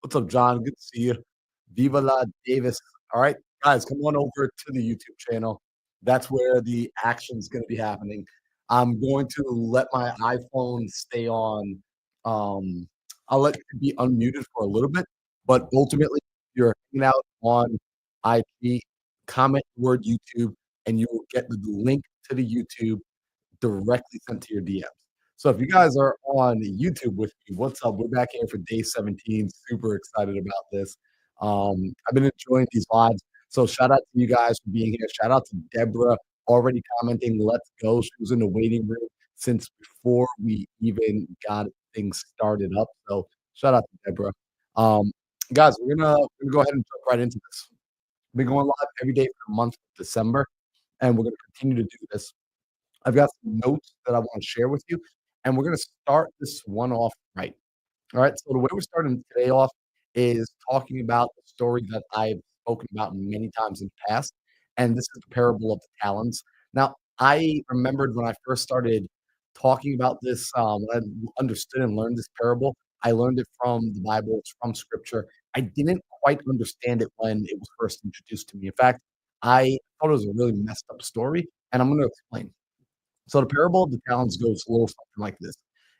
What's up, John? Good to see you. Viva la Davis. All right, guys, come on over to the YouTube channel. That's where the action's going to be happening. I'm going to let my iPhone stay on. Um, I'll let it be unmuted for a little bit, but ultimately, if you're hanging out on IG, comment the word YouTube, and you will get the link to the YouTube directly sent to your DMs. So if you guys are on YouTube with me, what's up? We're back here for day 17. Super excited about this. I've been enjoying these lives. So shout out to you guys for being here. Shout out to Deborah already commenting, let's go. She was in the waiting room since before we even got things started up. So shout out to Deborah. Um, guys, we're gonna go ahead and jump right into this. We've been going live every day for the month of December, and we're gonna continue to do this. I've got some notes that I want to share with you, and we're going to start this one off right. All right. So the way we're starting today off is talking about the story that I've spoken about many times in the past, and this is the parable of the talents. Now, I remembered when I first started talking about this, when I understood and learned this parable. I learned it from the Bible, it's from Scripture. I didn't quite understand it when it was first introduced to me. In fact, I thought it was a really messed up story, and I'm going to explain. So the parable of the talents goes a little something like this.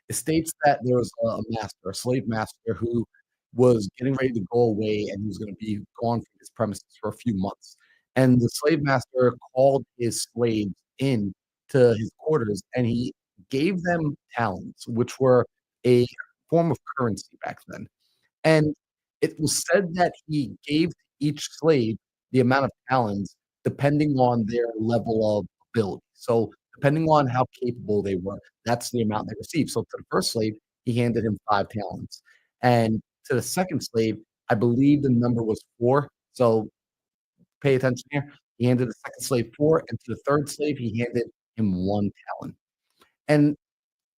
It states that there was a master, a slave master, who was getting ready to go away and he was going to be gone from his premises for a few months. And the slave master called his slaves in to his quarters and he gave them talents, which were a form of currency back then. And it was said that he gave each slave the amount of talents depending on their level of ability. So, depending on how capable they were, that's the amount they received. So, to the first slave, he handed him 5 talents. And to the second slave, I believe the number was 4. So, pay attention here. He handed the second slave 4. And to the third slave, he handed him 1 talent. And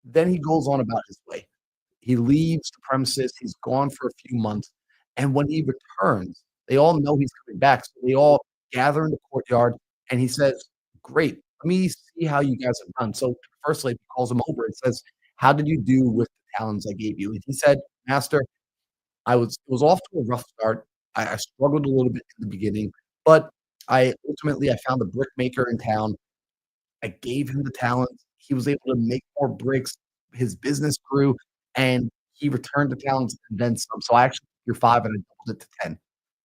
then he goes on about his way. He leaves the premises. He's gone for a few months. And when he returns, they all know he's coming back. So they all gather in the courtyard and he says, great, let me see how you guys have done. So first lady calls him over and says, how did you do with the talents I gave you? And he said, Master, it was off to a rough start. I struggled a little bit in the beginning, but I found a brickmaker in town. I gave him the talents. He was able to make more bricks. His business grew, and he returned the talents and then some. So I actually took your 5 and I doubled it to 10.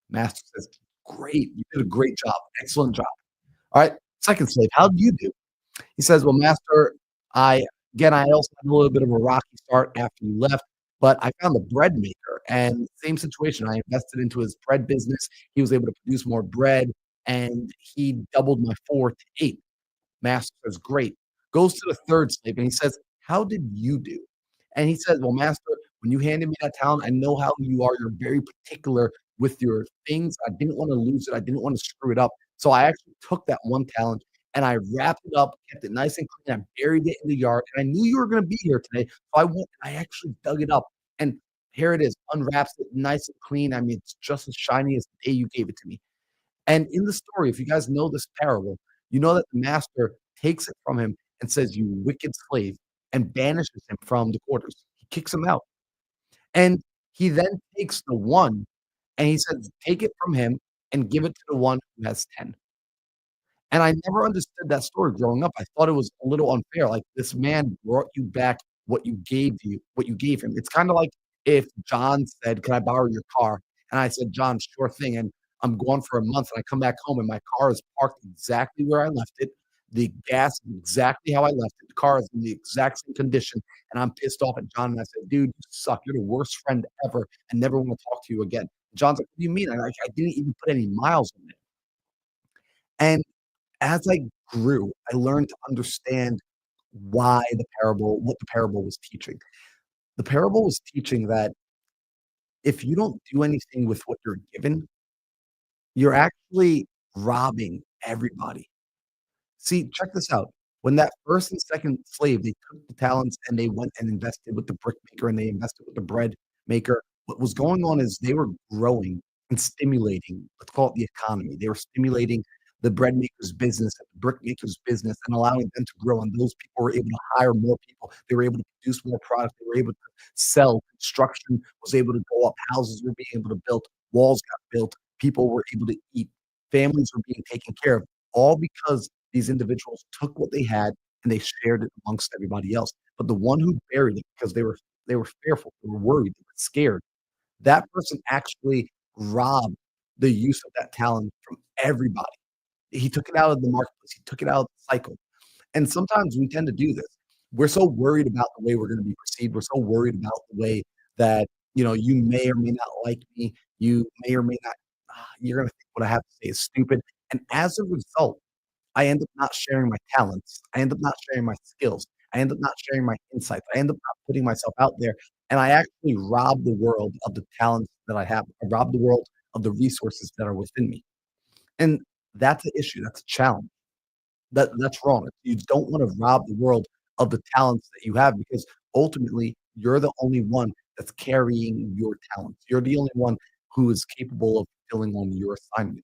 Master says, great. You did a great job. Excellent job. All right. Second slave, how did you do? He says, well, Master, I also had a little bit of a rocky start after you left, but I found a bread maker and same situation. I invested into his bread business. He was able to produce more bread and he doubled my 4 to 8. Master says, great. Goes to the third slave and he says, how did you do? And he says, well, Master, when you handed me that talent, I know how you are. You're very particular with your things. I didn't want to lose it. I didn't want to screw it up. So I actually took that 1 talent and I wrapped it up, kept it nice and clean. I buried it in the yard. And I knew you were going to be here today. So I went and I actually dug it up. And here it is, unwraps it nice and clean. I mean, it's just as shiny as the day you gave it to me. And in the story, if you guys know this parable, you know that the master takes it from him and says, you wicked slave, and banishes him from the quarters. He kicks him out. And he then takes the 1 and he says, take it from him and give it to the one who has 10. And I never understood that story growing up. I thought it was a little unfair. Like this man brought you back what you gave him. It's kind of like if John said, can I borrow your car? And I said, John, sure thing. And I'm gone for a month and I come back home and my car is parked exactly where I left it. The gas is exactly how I left it. The car is in the exact same condition. And I'm pissed off at John. And I said, dude, you suck. You're the worst friend ever. I never want to talk to you again. John's like, what do you mean? I didn't even put any miles on it. And as I grew, I learned to understand what the parable was teaching. The parable was teaching that if you don't do anything with what you're given, you're actually robbing everybody. See, check this out. When that first and second slave, they took the talents and they went and invested with the brickmaker and they invested with the bread maker. What was going on is they were growing and stimulating, let's call it the economy. They were stimulating the bread maker's business and the brick maker's business and allowing them to grow, and those people were able to hire more people. They were able to produce more product. They were able to sell. Construction was able to go up. Houses were being able to build. Walls got built. People were able to eat. Families were being taken care of, all because these individuals took what they had and they shared it amongst everybody else. But the one who buried it because they were fearful, they were worried, they were scared, that person actually robbed the use of that talent from everybody. He took it out of the marketplace, he took it out of the cycle. And sometimes we tend to do this. We're so worried about the way we're gonna be perceived, we're so worried about the way that, you may or may not like me, you may or may not you're gonna think what I have to say is stupid, and as a result, I end up not sharing my talents, I end up not sharing my skills, I end up not sharing my insights, I end up not putting myself out there, and I actually rob the world of the talents that I have. I rob the world of the resources that are within me, and that's an issue, that's a challenge. That's wrong. You don't wanna rob the world of the talents that you have because ultimately, you're the only one that's carrying your talents. You're the only one who is capable of fulfilling on your assignment.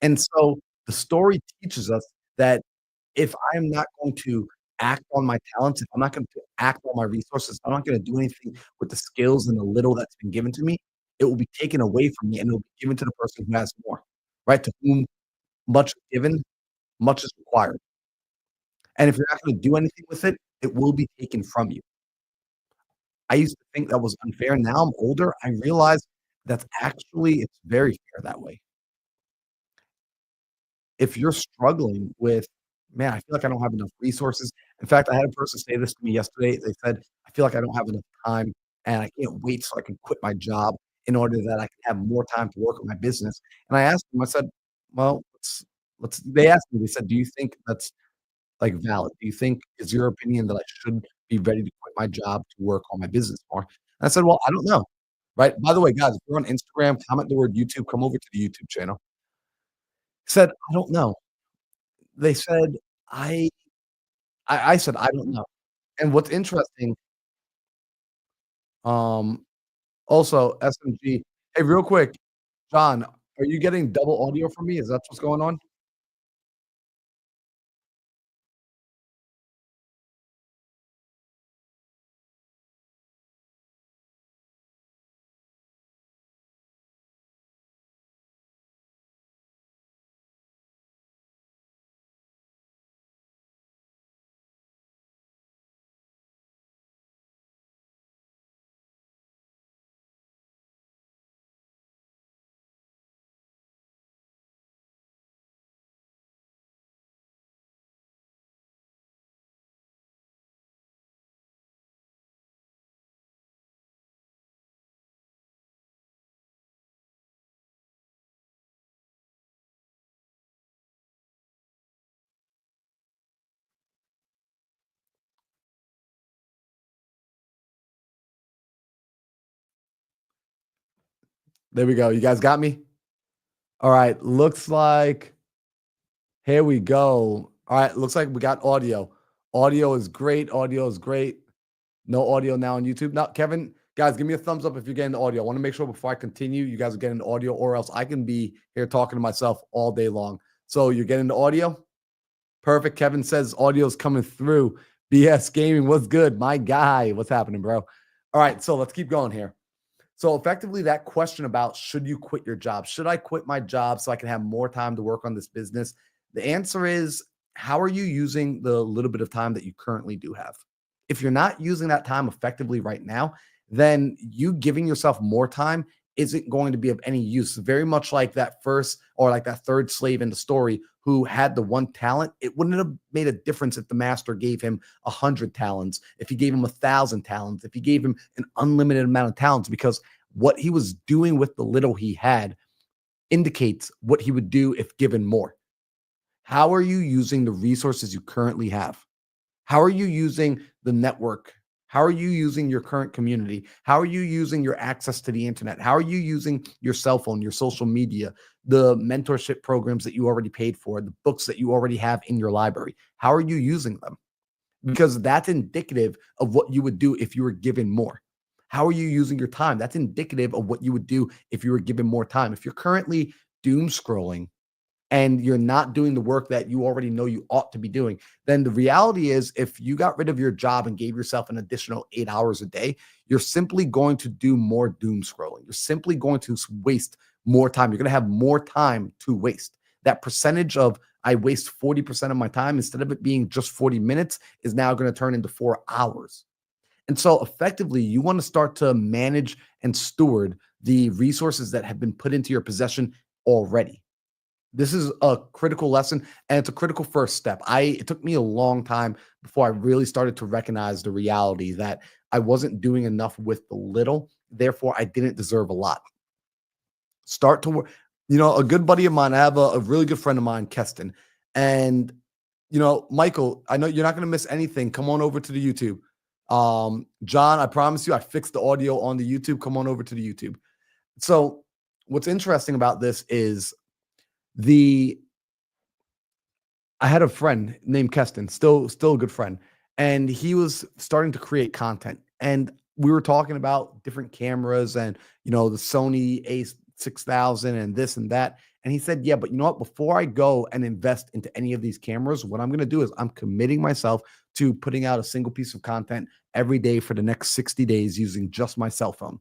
And so the story teaches us that if I am not going to act on my talents, if I'm not going to act on my resources, I'm not going to do anything with the skills and the little that's been given to me, it will be taken away from me and it will be given to the person who has more, right? To whom much is given, much is required. And if you're not going to do anything with it, it will be taken from you. I used to think that was unfair. Now I'm older. I realize that's actually it's very fair that way. If you're struggling with, "Man, I feel like I don't have enough resources." In fact, I had a person say this to me yesterday. They said, "I feel like I don't have enough time, and I can't wait so I can quit my job in order that I can have more time to work on my business." And I asked them, I said, "Well, let's" they asked me, they said, "Do you think that's, like, valid? Do you think is your opinion that I should be ready to quit my job to work on my business more?" And I said, "Well, I don't know." Right? By the way, guys, if you're on Instagram, comment the word YouTube, come over to the YouTube channel. Said, "I don't know." They said, "I" I said, "I don't know." And what's interesting, um, also SMG hey, real quick, John, are you getting double audio from me? Is that what's going on? There we go. You guys got me? Alright, looks like here we go. Alright, looks like we got audio. Audio is great, audio is great. No audio now on YouTube. Now, Kevin, guys, give me a thumbs up if you're getting the audio. I wanna make sure before I continue, you guys are getting the audio, or else I can be here talking to myself all day long. So you're getting the audio? Perfect. Kevin says audio's coming through. BS Gaming, what's good? My guy, what's happening, bro? All right, so let's keep going here. So effectively, that question about should you quit your job? Should I quit my job so I can have more time to work on this business? The answer is, how are you using the little bit of time that you currently do have? If you're not using that time effectively right now, then you giving yourself more time isn't going to be of any use. Very much like that first or like that third slave in the story who had the one talent. It wouldn't have made a difference if the master gave him 100 talents, if he gave him 1,000 talents, if he gave him an unlimited amount of talents, because what he was doing with the little he had indicates what he would do if given more. How are you using the resources you currently have? How are you using the network? How are you using your current community? How are you using your access to the internet? How are you using your cell phone, your social media, the mentorship programs that you already paid for, the books that you already have in your library? How are you using them? Because that's indicative of what you would do if you were given more. How are you using your time? That's indicative of what you would do if you were given more time. If you're currently doom scrolling and you're not doing the work that you already know you ought to be doing, then the reality is if you got rid of your job and gave yourself an additional 8 hours a day, you're simply going to do more doom scrolling. You're simply going to waste more time. You're going to have more time to waste. That percentage of I waste 40% of my time instead of it being just 40 minutes is now going to turn into 4 hours. And so effectively, you want to start to manage and steward the resources that have been put into your possession already. This is a critical lesson and it's a critical first step. It took me a long time before I really started to recognize the reality that I wasn't doing enough with the little, therefore I didn't deserve a lot. Start to work. A good buddy of mine, I have a really good friend of mine, Keston. And, Michael, I know you're not going to miss anything. Come on over to the YouTube. John, I promise you, I fixed the audio on the YouTube. Come on over to the YouTube. So, what's interesting about this is the I had a friend named Keston, still a good friend, and he was starting to create content. And we were talking about different cameras and the Sony A6000 and this and that. And he said, "Yeah, but you know what? Before I go and invest into any of these cameras, what I'm going to do is I'm committing myself to putting out a single piece of content every day for the next 60 days using just my cell phone."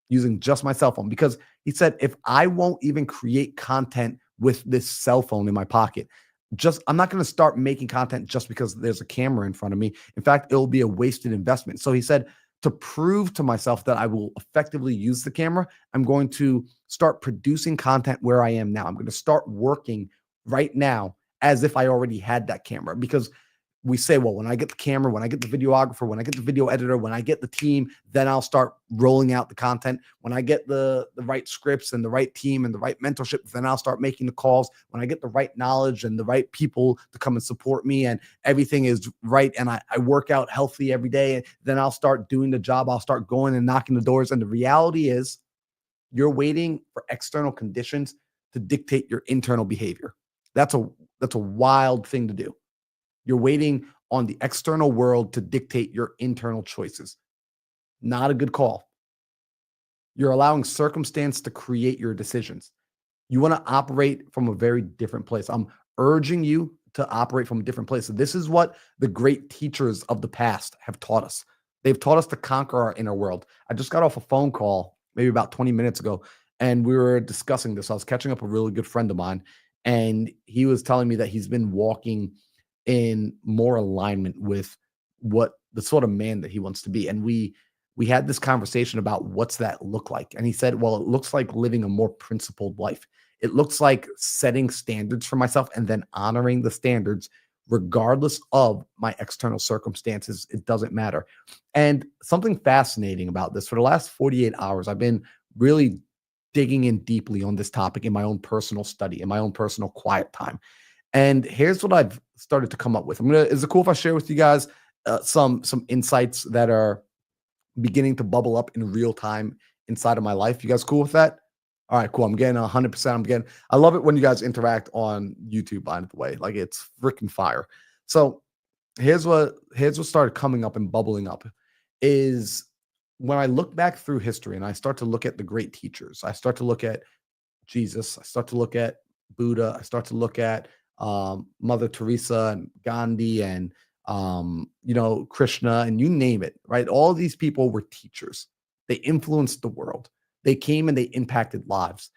Using just my cell phone because he said if I won't even create content with this cell phone in my pocket, just I'm not going to start making content just because there's a camera in front of me. In fact, it will be a wasted investment. So he said to prove to myself that I will effectively use the camera, I'm going to start producing content where I am now. I'm going to start working right now as if I already had that camera because we say, well, when I get the camera, when I get the videographer, when I get the video editor, when I get the team, then I'll start rolling out the content. When I get the right scripts and the right team and the right mentorship, then I'll start making the calls. When I get the right knowledge and the right people to come and support me and everything is right and I work out healthy every day, then I'll start doing the job. I'll start going and knocking the doors. And the reality is you're waiting for external conditions to dictate your internal behavior. That's a wild thing to do. You're waiting on the external world to dictate your internal choices. Not a good call. You're allowing circumstance to create your decisions. You want to operate from a very different place. I'm urging you to operate from a different place. So this is what the great teachers of the past have taught us. They've taught us to conquer our inner world. I just got off a phone call maybe about 20 minutes ago, and we were discussing this. I was catching up a really good friend of mine, and he was telling me that he's been walking in more alignment with what the sort of man that he wants to be. And we had this conversation about what's that look like. And he said, well, it looks like living a more principled life. It looks like setting standards for myself and then honoring the standards regardless of my external circumstances. It doesn't matter. And something fascinating about this for the last 48 hours, I've been really digging in deeply on this topic in my own personal study, in my own personal quiet time. And here's what I've started to come up with. Is it cool if I share with you guys some insights that are beginning to bubble up in real time inside of my life? You guys cool with that? All right, cool. I'm getting 100%. I love it when you guys interact on YouTube, by the way. Like it's freaking fire. So here's what started coming up and bubbling up is when I look back through history and I start to look at the great teachers, I start to look at Jesus, I start to look at Buddha, I start to look at Mother Teresa and Gandhi and Krishna and you name it, right? All these people were teachers. They influenced the world. They came and they impacted lives.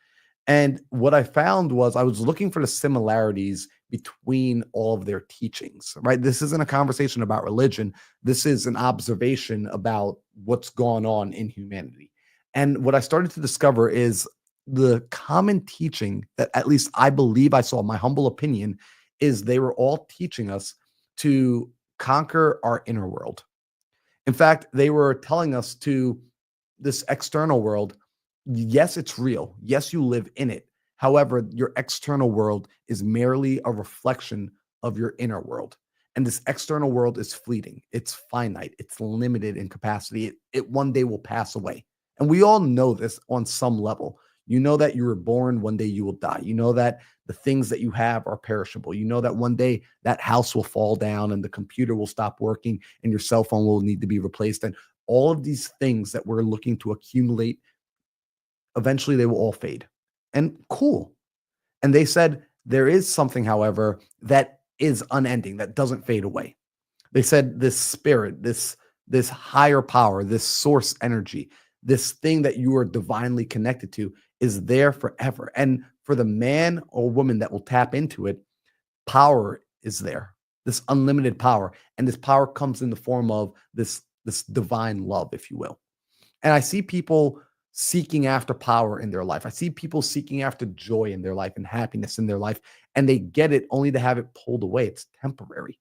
And what I found was I was looking for the similarities between all of their teachings, right? This isn't a conversation about religion. This is an observation about what's gone on in humanity. And what I started to discover is the common teaching that at least I believe I saw, my humble opinion, is they were all teaching us to conquer our inner world. In fact, they were telling us to this external world, yes, it's real. Yes, you live in it. However, your external world is merely a reflection of your inner world. And this external world is fleeting. It's finite. It's limited in capacity. It one day will pass away. And we all know this on some level. You know that you were born, one day you will die. You know that the things that you have are perishable. You know that one day that house will fall down and the computer will stop working and your cell phone will need to be replaced. And all of these things that we're looking to accumulate, eventually they will all fade. And cool. And they said There is something, however, that is unending, that doesn't fade away. They said this spirit, this higher power, this source energy, this thing that you are divinely connected to is there forever. And for the man or woman that will tap into it, power is there. This unlimited power, and this power comes in the form of this divine love, if you will. And I see people seeking after power in their life. I see people seeking after joy in their life and happiness in their life, and they get it only to have it pulled away. It's temporary.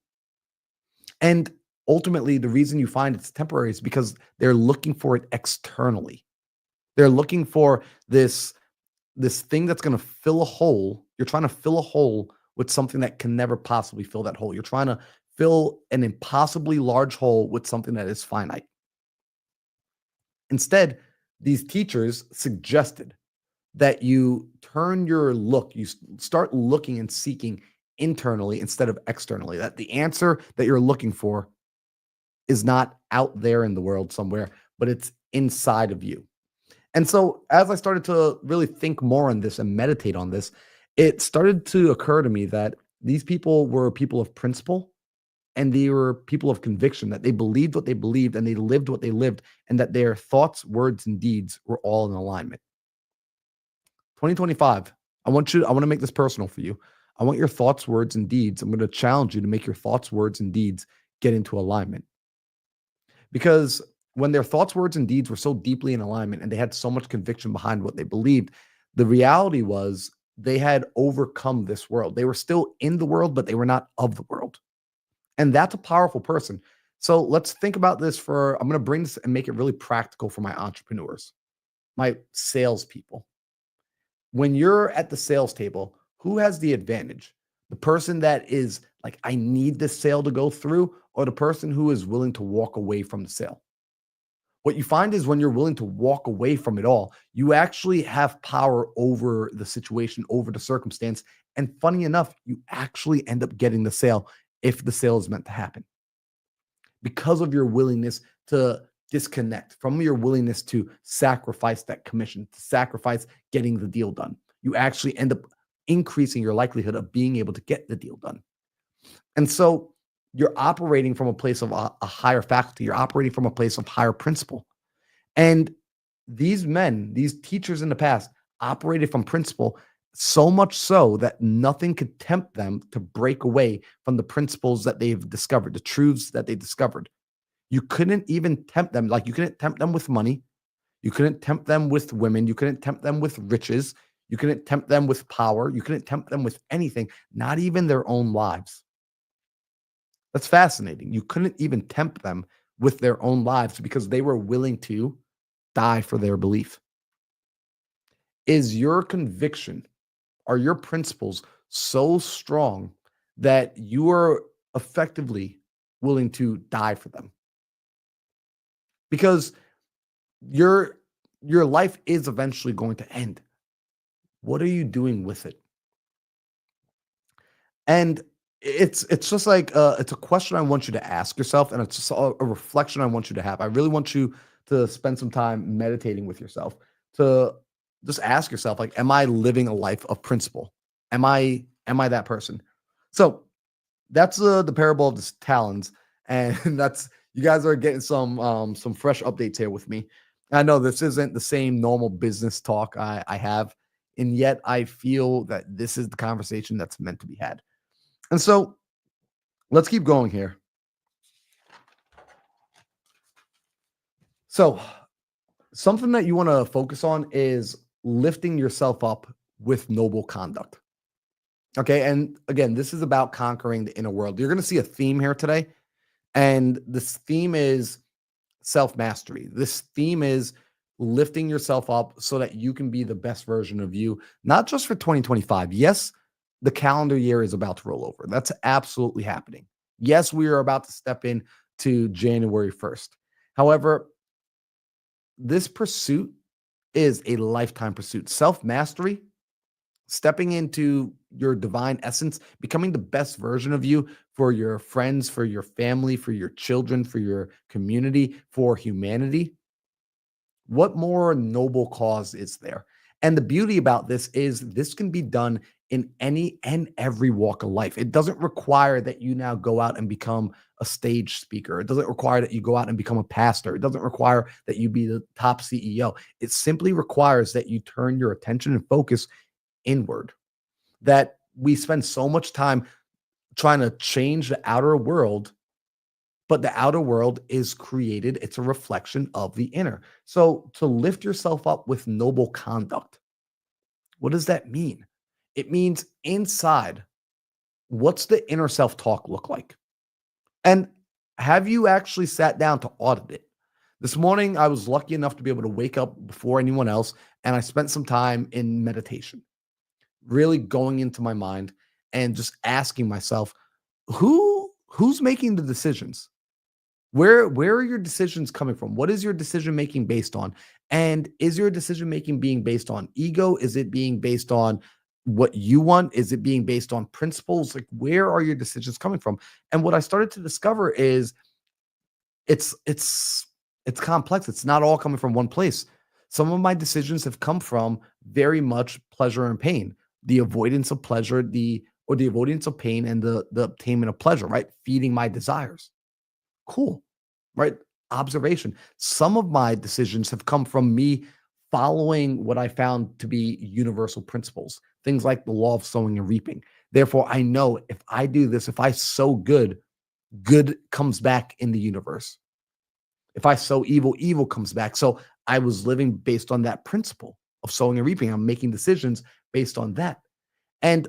And ultimately, the reason you find it's temporary is because they're looking for it externally. They're looking for this thing that's going to fill a hole. You're trying to fill a hole with something that can never possibly fill that hole. You're trying to fill an impossibly large hole with something that is finite. Instead, these teachers suggested that you turn your look, start looking and seeking internally instead of externally. That the answer that you're looking for is not out there in the world somewhere, but it's inside of you. And so, as I started to really think more on this and meditate on this, it started to occur to me that these people were people of principle and they were people of conviction, that they believed what they believed and they lived what they lived, and that their thoughts, words, and deeds were all in alignment. 2025, I want to make this personal for you. I want your thoughts, words, and deeds. I'm going to challenge you to make your thoughts, words, and deeds get into alignment. Because when their thoughts, words, and deeds were so deeply in alignment and they had so much conviction behind what they believed, the reality was they had overcome this world. They were still in the world, but they were not of the world. And that's a powerful person. So let's think about this I'm going to bring this and make it really practical for my entrepreneurs, my salespeople. When you're at the sales table, who has the advantage? The person that is like, I need this sale to go through, or the person who is willing to walk away from the sale? What you find is when you're willing to walk away from it all, you actually have power over the situation, over the circumstance. And funny enough, you actually end up getting the sale if the sale is meant to happen because of your willingness to disconnect, from your willingness to sacrifice that commission, to sacrifice getting the deal done. You actually end up increasing your likelihood of being able to get the deal done. And so you're operating from a place of a higher faculty, you're operating from a place of higher principle. And these men, these teachers in the past, operated from principle so much so that nothing could tempt them to break away from the principles that they've discovered, the truths that they discovered. You couldn't even tempt them. Like, you couldn't tempt them with money. You couldn't tempt them with women. You couldn't tempt them with riches. You couldn't tempt them with power. You couldn't tempt them with anything, not even their own lives. That's fascinating. You couldn't even tempt them with their own lives because they were willing to die for their belief. Is your conviction, are your principles so strong that you are effectively willing to die for them? Because your your life is eventually going to end. What are you doing with it? And it's just like it's a question I want you to ask yourself, and it's just a reflection I want you to have. I really want you to spend some time meditating with yourself, to just ask yourself, like, am I living a life of principle? Am I that person? So that's the parable of the talons, and that's, you guys are getting some fresh updates here with me. I know this isn't the same normal business talk I have, and yet I feel that this is the conversation that's meant to be had. And so let's keep going here. So something that you want to focus on is lifting yourself up with noble conduct. Okay. And again, this is about conquering the inner world. You're going to see a theme here today. And this theme is self mastery. This theme is lifting yourself up so that you can be the best version of you, not just for 2025. Yes, the calendar year is about to roll over. That's absolutely happening. Yes, we are about to step in to January 1st. However, this pursuit is a lifetime pursuit. Self mastery, stepping into your divine essence, becoming the best version of you for your friends, for your family, for your children, for your community, for humanity. What more noble cause is there? And the beauty about this is this can be done in any and every walk of life. It doesn't require that you now go out and become a stage speaker. It doesn't require that you go out and become a pastor. It doesn't require that you be the top CEO. It simply requires that you turn your attention and focus inward. That we spend so much time trying to change the outer world, but the outer world is created, it's a reflection of the inner. So to lift yourself up with noble conduct, what does that mean? It means inside, what's the inner self talk look like? And have you actually sat down to audit it? This morning, I was lucky enough to be able to wake up before anyone else, and I spent some time in meditation, really going into my mind and just asking myself, who's making the decisions? Where are your decisions coming from? What is your decision making based on? And is your decision making being based on ego? Is it being based on what you want? Is it being based on principles? Like, where are your decisions coming from? And what I started to discover is it's it's it's complex. It's not all coming from one place. Some of my decisions have come from very much pleasure and pain, the avoidance of pleasure, the avoidance of pain, and the obtainment of pleasure, right? Feeding my desires. Cool, right? Observation. Some of my decisions have come from me following what I found to be universal principles, things like the law of sowing and reaping. Therefore, I know if I do this, if I sow good, good comes back in the universe. If I sow evil, evil comes back. So I was living based on that principle of sowing and reaping. I'm making decisions based on that. And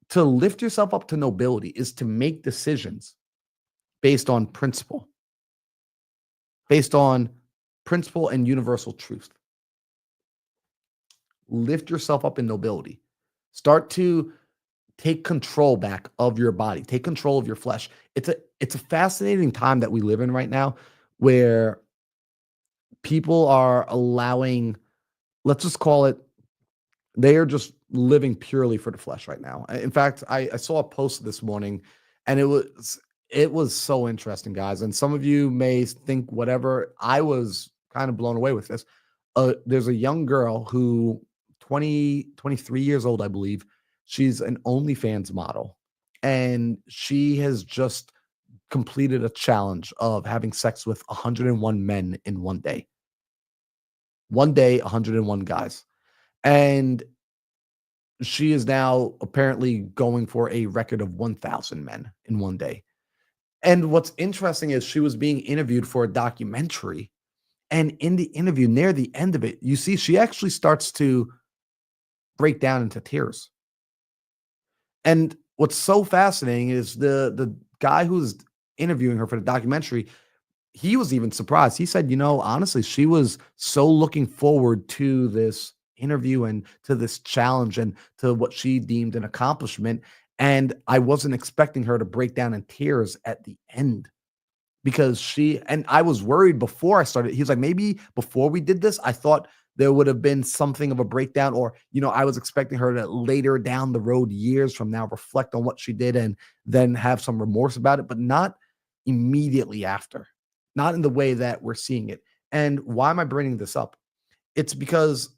to lift yourself up to nobility is to make decisions based on principle, based on principle and universal truth. Lift yourself up in nobility. Start to take control back of your body. Take control of your flesh. It's a fascinating time that we live in right now where people are allowing, let's just call it, they are just living purely for the flesh right now. In fact, I saw a post this morning, and it was so interesting, guys. And some of you may think whatever. I was kind of blown away with this. There's a young girl who 23 years old, I believe. She's an OnlyFans model, and she has just completed a challenge of having sex with 101 men in one day. One day, 101 guys. And she is now apparently going for a record of 1,000 men in one day. And what's interesting is she was being interviewed for a documentary. And in the interview, near the end of it, you see she actually starts to break down into tears. And what's so fascinating is the guy who's interviewing her for the documentary, he was even surprised. He said, honestly, she was so looking forward to this interview and to this challenge and to what she deemed an accomplishment. And I wasn't expecting her to break down in tears at the end because and I was worried before I started. He was like, maybe before we did this, I thought there would have been something of a breakdown, or, I was expecting her to later down the road, years from now, reflect on what she did and then have some remorse about it, but not immediately after, not in the way that we're seeing it. And why am I bringing this up? It's because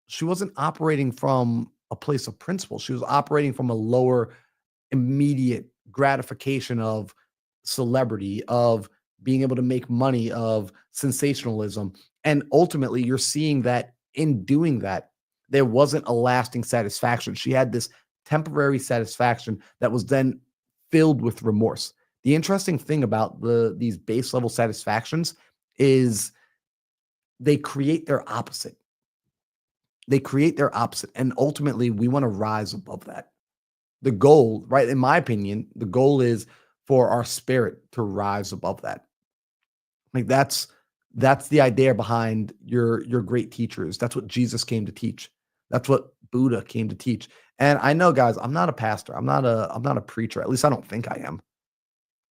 she wasn't operating from a place of principle. She was operating from a lower immediate gratification of celebrity, of being able to make money, of sensationalism. And ultimately, you're seeing that in doing that, there wasn't a lasting satisfaction. She had this temporary satisfaction that was then filled with remorse. The interesting thing about these base level satisfactions is they create their opposite. They create their opposite. And ultimately, we want to rise above that. The goal, right? In my opinion, the goal is for our spirit to rise above that. Like that's the idea behind your great teachers. That's what Jesus came to teach. That's what Buddha came to teach. And I know, guys, I'm not a pastor. I'm not a preacher. At least I don't think I am.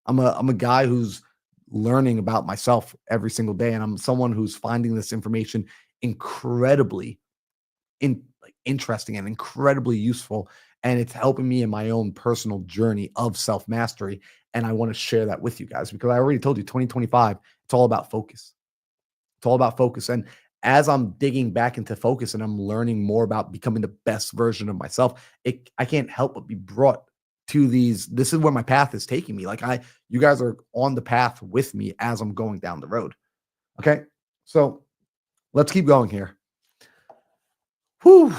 I'm a guy who's learning about myself every single day, and I'm someone who's finding this information incredibly interesting and incredibly useful, and it's helping me in my own personal journey of self-mastery. And I want to share that with you guys because I already told you 2025, it's all about focus. It's all about focus. And as I'm digging back into focus and I'm learning more about becoming the best version of myself, I can't help but be brought to these. This is where my path is taking me. You guys are on the path with me as I'm going down the road. Okay. So let's keep going here. Whew.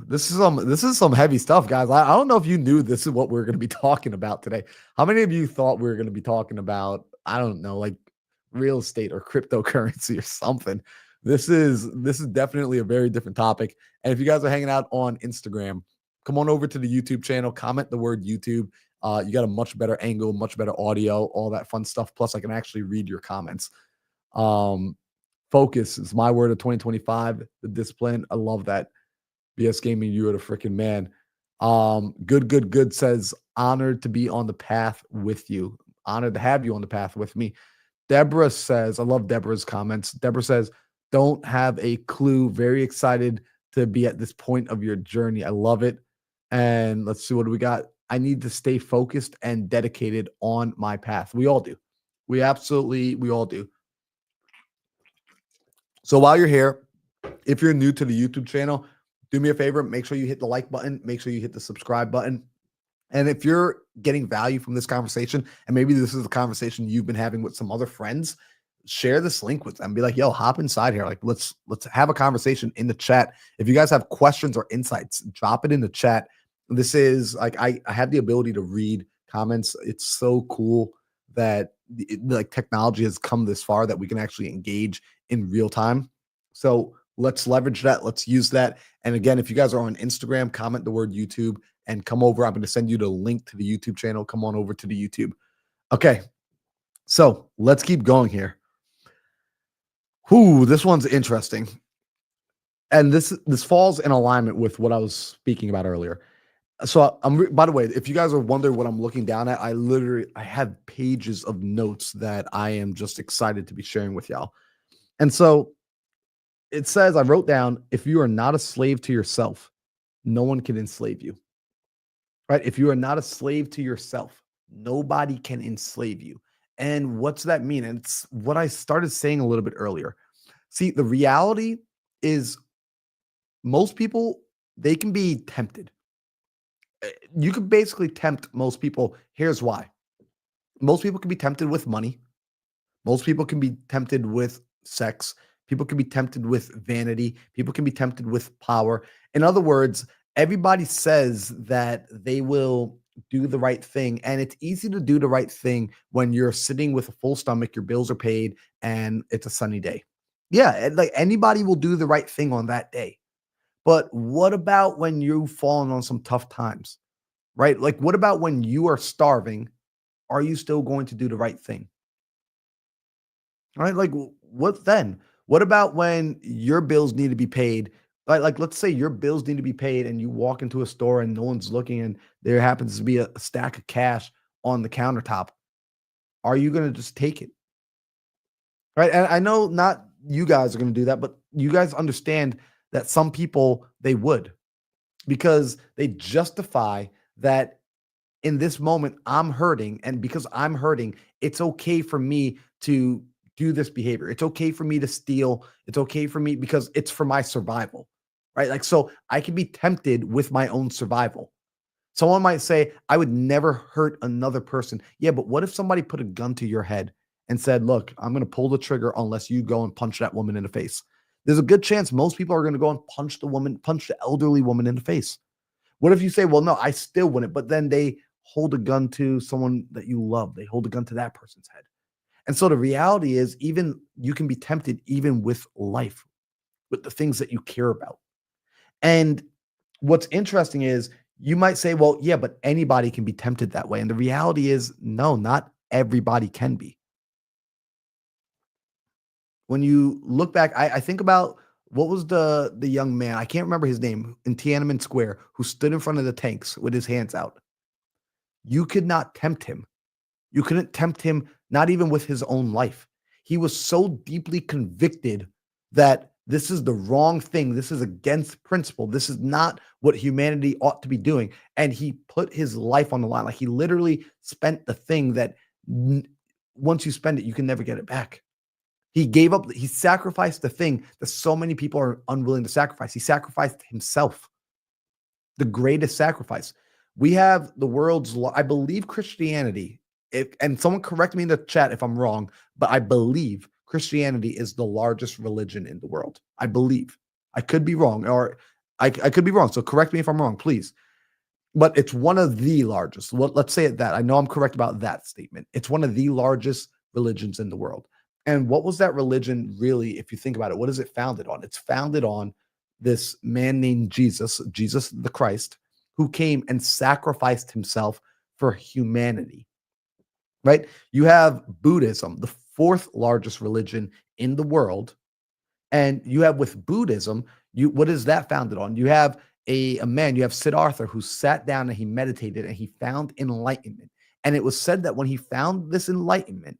This is some heavy stuff, guys. I don't know if you knew this is what we're going to be talking about today. How many of you thought we were going to be talking about, I don't know, like real estate or cryptocurrency or something? This is definitely a very different topic. And if you guys are hanging out on Instagram, come on over to the YouTube channel, comment the word YouTube. You got a much better angle, much better audio, all that fun stuff. Plus, I can actually read your comments. Um, Focus is my word of 2025. The discipline. I love that. BS Gaming, you are the freaking man. Good says, honored to be on the path with you. Honored to have you on the path with me. Deborah says, I love Deborah's comments. Deborah says, don't have a clue. Very excited to be at this point of your journey. I love it. And let's see, what do we got? I need to stay focused and dedicated on my path. We all do. We all do. So while you're here, if you're new to the YouTube channel, do me a favor, make sure you hit the like button, make sure you hit the subscribe button. And if you're getting value from this conversation, and maybe this is a conversation you've been having with some other friends, share this link with them. Be like, yo, hop inside here. Like, let's have a conversation in the chat. If you guys have questions or insights, drop it in the chat. This is like, I have the ability to read comments. It's so cool that like technology has come this far that we can actually engage in real time. So let's leverage that. Let's use that. And again, if you guys are on Instagram, comment the word YouTube and come over. I'm going to send you the link to the YouTube channel. Come on over to the YouTube. Okay. So let's keep going here. This one's interesting. And this falls in alignment with what I was speaking about earlier. So by the way, if you guys are wondering what I'm looking down at, I have pages of notes that I am just excited to be sharing with y'all. And so it says, I wrote down, if you are not a slave to yourself, no one can enslave you. Right? If you are not a slave to yourself, nobody can enslave you. And what's that mean? And it's what I started saying a little bit earlier. See, the reality is most people, they can be tempted. You could basically tempt most people. Here's why. Most people can be tempted with money. Most people can be tempted with sex. People can be tempted with vanity. People can be tempted with power. In other words, everybody says that they will do the right thing. And it's easy to do the right thing when you're sitting with a full stomach, your bills are paid, and it's a sunny day. Yeah, like anybody will do the right thing on that day. But what about when you've fallen on some tough times, right? Like, what about when you are starving? Are you still going to do the right thing? Right? Like, what then? What about when your bills need to be paid? Like, let's say your bills need to be paid and you walk into a store and no one's looking and there happens to be a stack of cash on the countertop. Are you going to just take it? Right? And I know not you guys are going to do that, but you guys understand that some people, they would, because they justify that in this moment, I'm hurting. And because I'm hurting, it's okay for me to do this behavior. It's okay for me to steal. It's okay for me because it's for my survival, right? Like, so I can be tempted with my own survival. Someone might say, I would never hurt another person. Yeah, but what if somebody put a gun to your head and said, look, I'm going to pull the trigger unless you go and punch that woman in the face? There's a good chance most people are going to go and punch the elderly woman in the face. What if you say, well, no, I still wouldn't, but then they hold a gun to someone that you love. They hold a gun to that person's head. And so the reality is, even you can be tempted even with life, with the things that you care about. And what's interesting is you might say, well, yeah, but anybody can be tempted that way. And the reality is, no, not everybody can be. When you look back, I think about what was the young man, I can't remember his name, in Tiananmen Square, who stood in front of the tanks with his hands out. You could not tempt him. You couldn't tempt him, not even with his own life. He was so deeply convicted that this is the wrong thing. This is against principle. This is not what humanity ought to be doing. And he put his life on the line. Like, he literally spent the thing that once you spend it, you can never get it back. He sacrificed the thing that so many people are unwilling to sacrifice. He sacrificed himself, the greatest sacrifice. We have the world's, I believe Christianity, and someone correct me in the chat if I'm wrong, but I believe Christianity is the largest religion in the world. I believe. I could be wrong, or I could be wrong. So correct me if I'm wrong, please. But it's one of the largest. Well, let's say it that. I know I'm correct about that statement. It's one of the largest religions in the world. And what was that religion really, if you think about it? What is it founded on? It's founded on this man named Jesus, Jesus the Christ, who came and sacrificed himself for humanity, right? You have Buddhism, the fourth largest religion in the world. And you have with Buddhism, what is that founded on? You have a man, you have Siddhartha, who sat down and he meditated and he found enlightenment. And it was said that when he found this enlightenment,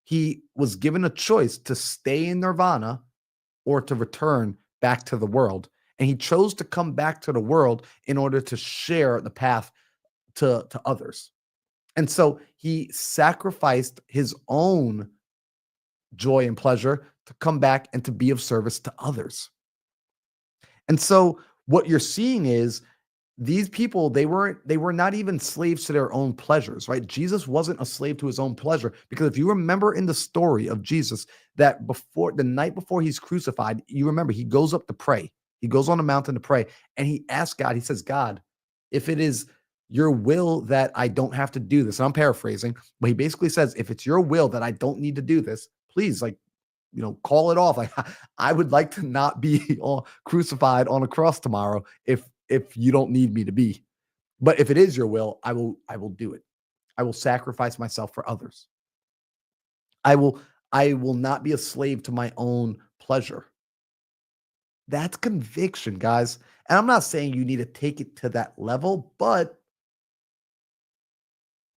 he was given a choice to stay in nirvana or to return back to the world. And he chose to come back to the world in order to share the path to others. And so he sacrificed his own joy and pleasure to come back and to be of service to others. And so what you're seeing is these people, they were not even slaves to their own pleasures, right? Jesus wasn't a slave to his own pleasure, because if you remember in the story of Jesus, that before the night before he's crucified, you remember he goes up to pray. He goes on a mountain to pray and he asks God, he says, God, if it is your will that I don't have to do this, and I'm paraphrasing, but he basically says, if it's your will that I don't need to do this, please, like, call it off. Like, I would like to not be crucified on a cross tomorrow if you don't need me to be. But if it is your will, I will do it. I will sacrifice myself for others. I will not be a slave to my own pleasure. That's conviction, guys. And I'm not saying you need to take it to that level, but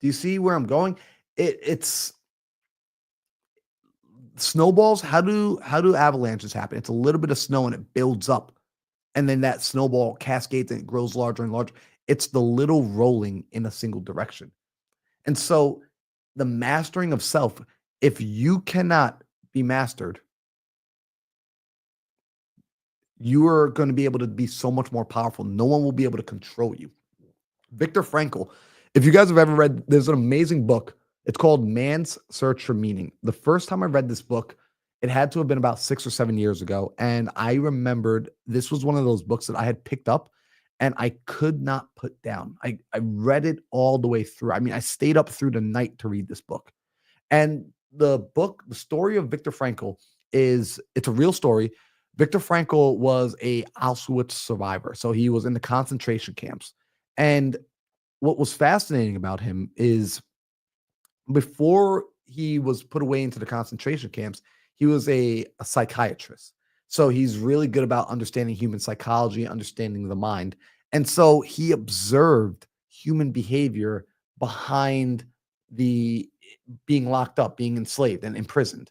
do you see where I'm going? It's snowballs. How do avalanches happen? It's a little bit of snow and it builds up. And then that snowball cascades and it grows larger and larger. It's the little rolling in a single direction. And so the mastering of self, if you cannot be mastered, you are going to be able to be so much more powerful. No one will be able to control you. Viktor Frankl, if you guys have ever read, there's an amazing book. It's called Man's Search for Meaning. The first time I read this book, it had to have been about 6 or 7 years ago. And I remembered this was one of those books that I had picked up and I could not put down. I read it all the way through. I mean, I stayed up through the night to read this book. And the story of Viktor Frankl it's a real story. Viktor Frankl was a Auschwitz survivor. So he was in the concentration camps. And what was fascinating about him is before he was put away into the concentration camps, he was a psychiatrist. So he's really good about understanding human psychology, understanding the mind. And so he observed human behavior behind the being locked up, being enslaved and imprisoned.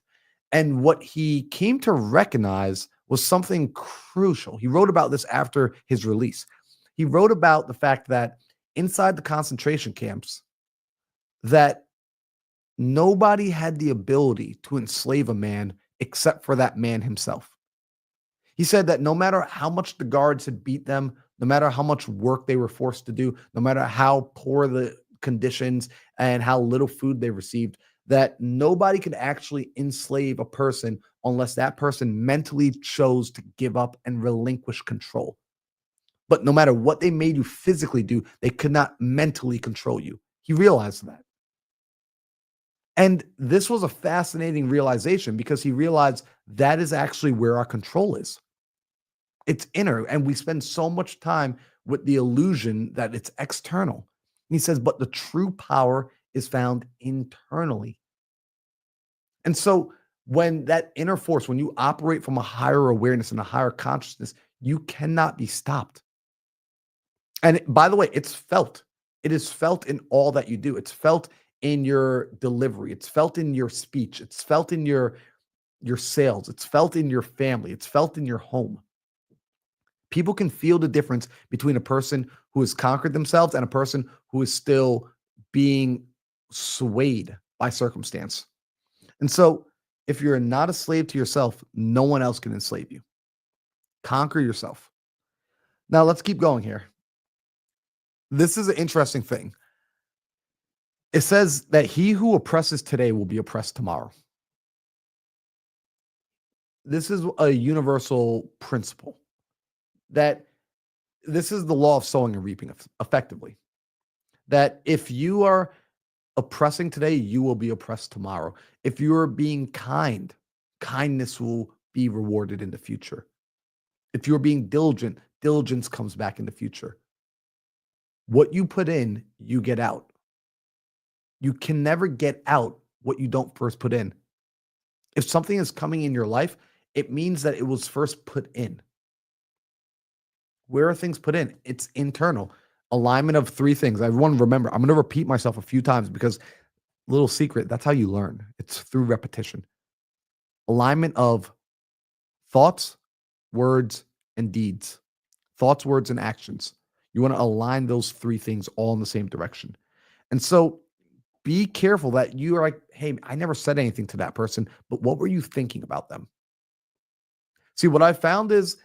And what he came to recognize was something crucial. He wrote about this after his release. He wrote about the fact that inside the concentration camps, that nobody had the ability to enslave a man except for that man himself. He said that no matter how much the guards had beat them, no matter how much work they were forced to do, no matter how poor the conditions and how little food they received, that nobody could actually enslave a person unless that person mentally chose to give up and relinquish control. But no matter what they made you physically do, they could not mentally control you. He realized that. And this was a fascinating realization because he realized that is actually where our control is. It's inner, and we spend so much time with the illusion that it's external. And he says, but the true power is found internally. And so when that inner force, when you operate from a higher awareness and a higher consciousness, you cannot be stopped. And by the way, it's felt. It is felt in all that you do. It's felt in your delivery. It's felt in your speech. It's felt in your sales. It's felt in your family. It's felt in your home. People can feel the difference between a person who has conquered themselves and a person who is still being swayed by circumstance. And so If you're not a slave to yourself, no one else can enslave you. Conquer yourself. Now, let's keep going here. This is an interesting thing. It says that he who oppresses today will be oppressed tomorrow. This is a universal principle that this is the law of sowing and reaping effectively. That if you are oppressing today, you will be oppressed tomorrow. If you are being kind, kindness will be rewarded in the future. If you're being diligent, diligence comes back in the future. What you put in, you get out. You can never get out what you don't first put in. If something is coming in your life, it means that it was first put in. Where are things put in? It's internal. Alignment of three things. Everyone remember, I'm going to repeat myself a few times because little secret, that's how you learn. It's through repetition. Alignment of thoughts, words, and deeds. Thoughts, words, and actions. You want to align those three things all in the same direction. And so be careful that you are like, hey, I never said anything to that person, but what were you thinking about them? See, what I found is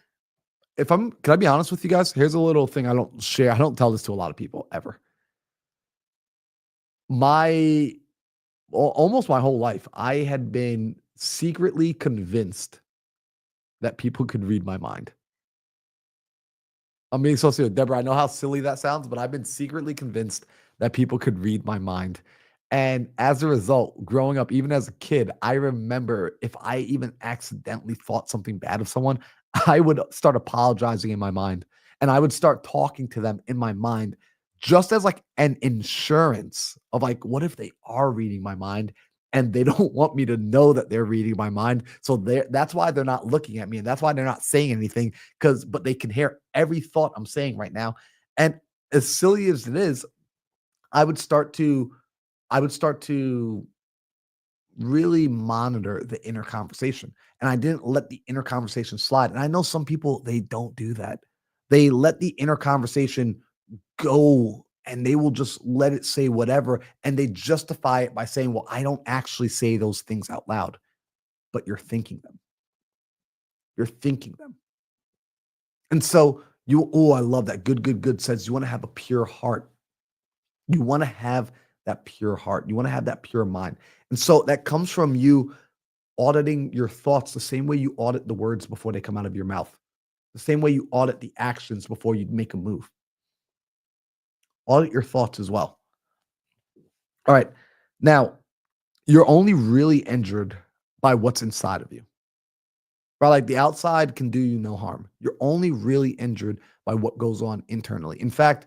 can I be honest with you guys? Here's a little thing I don't share. I don't tell this to a lot of people ever. My almost my whole life, I had been secretly convinced that people could read my mind. I'm being so serious. Deborah, I know how silly that sounds, but I've been secretly convinced that people could read my mind. And as a result, growing up, even as a kid, I remember if I even accidentally thought something bad of someone, I would start apologizing in my mind and I would start talking to them in my mind just as like an insurance of like, what if they are reading my mind and they don't want me to know that they're reading my mind? So that's why they're not looking at me and that's why they're not saying anything but they can hear every thought I'm saying right now. And as silly as it is, I would start to I would start to really monitor the inner conversation. And I didn't let the inner conversation slide. And I know some people, they don't do that. They let the inner conversation go and they will just let it say whatever. And they justify it by saying, well, I don't actually say those things out loud, but you're thinking them. You're thinking them. And so I love that. Good, good, good says you want to have a pure heart. You want to have that pure heart. You want to have that pure mind. And so that comes from you auditing your thoughts the same way you audit the words before they come out of your mouth, the same way you audit the actions before you make a move. Audit your thoughts as well. All right. Now, you're only really injured by what's inside of you. Right? Like the outside can do you no harm. You're only really injured by what goes on internally. In fact,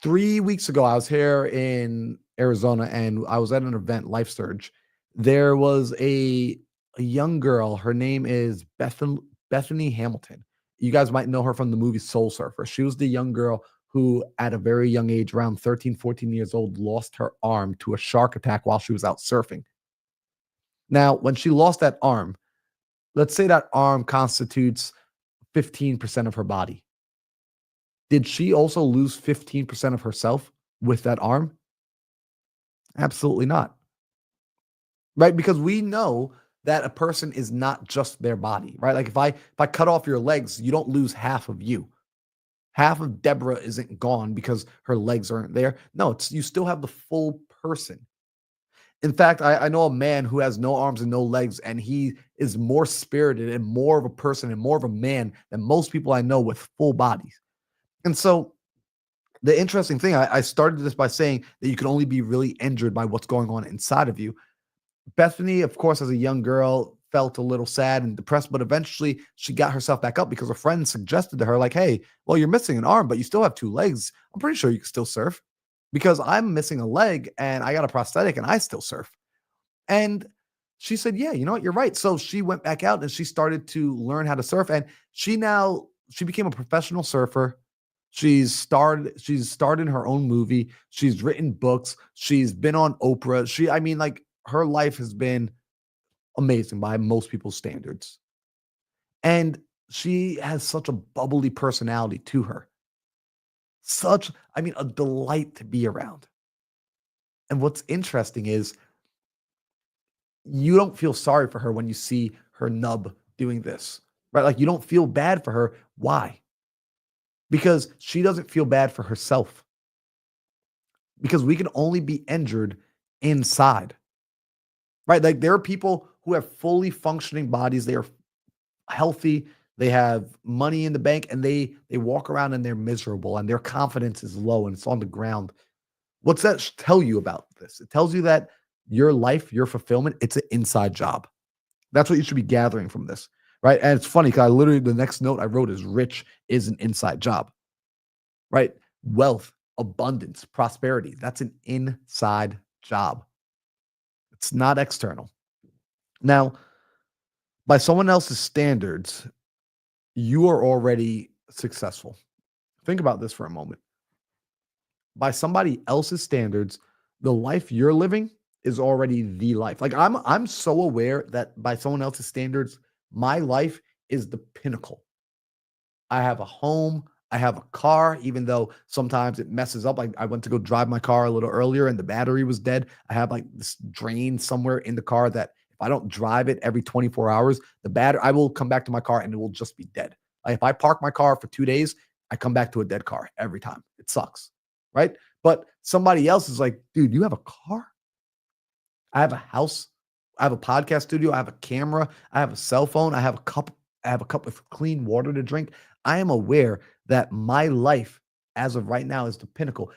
3 weeks ago, I was here in Arizona and I was at an event, Life Surge. There was a young girl. Her name is Bethany Hamilton. You guys might know her from the movie Soul Surfer. She was the young girl who, at a very young age, around 13, 14 years old, lost her arm to a shark attack while she was out surfing. Now, when she lost that arm, let's say that arm constitutes 15% of her body. Did she also lose 15% of herself with that arm? Absolutely not. Right? Because we know that a person is not just their body, right? Like if I cut off your legs, you don't lose half of you. Half of Deborah isn't gone because her legs aren't there. No, it's you still have the full person. In fact, I know a man who has no arms and no legs, and he is more spirited and more of a person and more of a man than most people I know with full bodies. And so the interesting thing, I started this by saying that you can only be really injured by what's going on inside of you. Bethany, of course, as a young girl, felt a little sad and depressed, but eventually she got herself back up because a friend suggested to her, like, hey, well, you're missing an arm, but you still have two legs. I'm pretty sure you can still surf because I'm missing a leg and I got a prosthetic and I still surf. And she said, yeah, you know what? You're right. So she went back out and she started to learn how to surf. And she became a professional surfer. She's starred in her own movie. She's written books. She's been on Oprah. I mean, like her life has been amazing by most people's standards. And she has such a bubbly personality to her. A delight to be around. And what's interesting is you don't feel sorry for her when you see her nub doing this, right? Like you don't feel bad for her. Why? Because she doesn't feel bad for herself. Because we can only be injured inside, right? Like there are people who have fully functioning bodies. They are healthy. They have money in the bank, and they walk around and they're miserable, and their confidence is low, and it's on the ground. What's that tell you about this? It tells you that your life, your fulfillment, it's an inside job. That's what you should be gathering from this, right? And it's funny because I literally the next note I wrote is rich is an inside job, right? Wealth, abundance, prosperity, that's an inside job. It's not external. Now, by someone else's standards, you are already successful. Think about this for a moment. By somebody else's standards, the life you're living is already the life. Like I'm so aware that by someone else's standards, my life is the pinnacle. I have a home, I have a car, even though sometimes it messes up. Like I went to go drive my car a little earlier and the battery was dead. I have like this drain somewhere in the car that if I don't drive it every 24 hours, the battery I will come back to my car and it will just be dead. Like if I park my car for 2 days, I come back to a dead car every time. It sucks. Right. But somebody else is like, dude, you have a car? I have a house. I have a podcast studio. I have a camera. I have a cell phone. I have a cup of clean water to drink. I am aware that my life as of right now is the pinnacle